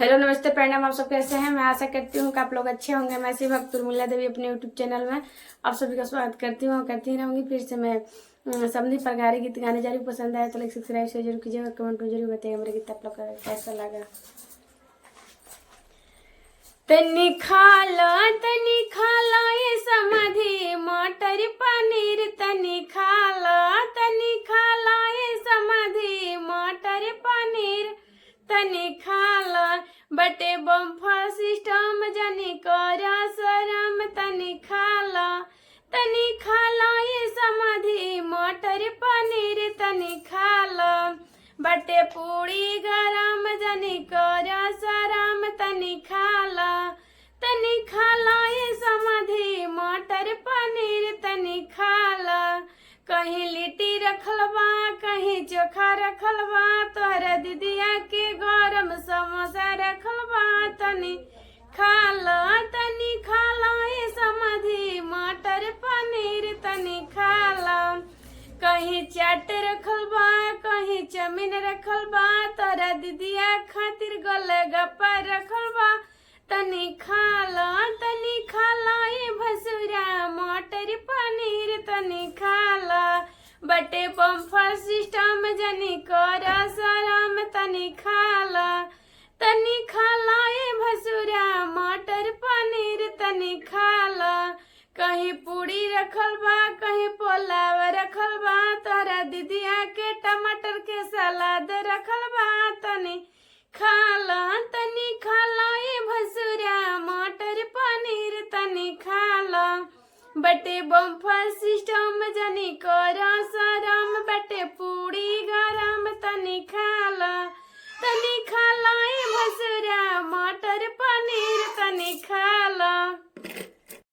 Hello नमस्ते प्रणाम। आप सब कैसे हैं? मैं आशा करती हूँ कि आप लोग अच्छे होंगे। मैं शिव भक्त उर्मिला देवी अपने यूट्यूब चैनल में आप सभी का स्वागत करती हूँ और करती रहूँगी। फिर से मैं समधी प्रकार गीत गाने जा रही हूँ। पसंद आया तो लाइक सब्सक्राइब से जरूर कीजिएगा, कमेंट में जरूर बताइएगा मेरा गीत आप लोग का कैसा लगा। तनी खाला ये समाधि मटर पनीर तनी खाला ये समाधि मटर पनीर तनी खाला बटे बम्फर सिस्टम जनी कर शरम तनी खाला ये समाधि मटर पनीर तनी खाला बटे पूरी गरम जनी कर शरम तनी खाला ये समाधि मटर पनीर तनी खाला। कहीं लिट्टी रखल बा कहीं चोखा रखल बा तोहरा दीदिया के गरम समोसा रखल बा तनी खाला ये समाधि मटर पनीर तनी खाला। कहीं चाट रखल बा कहीं चमिन रखल बा तोरा दीदिया खातिर गोलगप्पा रखल बा तनी खाला ये भसुरा मटर पनीर तनी खाला बटे बम्फर सिस्टम जनी कर शरम तनी खाला ये भसुरा मटर पनीर तनी खाला। कहीं पूरी रखल बा कहीं पोलाव रखल बा तोरा दीदिया के टमाटर के सलाद रखल बा तनी खाला ये भसुरा मटर पनीर तनी खाला बटे बम्फर सिस्टम जनी कर शरम बटे पूरी गरम तनी खाला ये भसुरा मटर पनीर तनी खाला।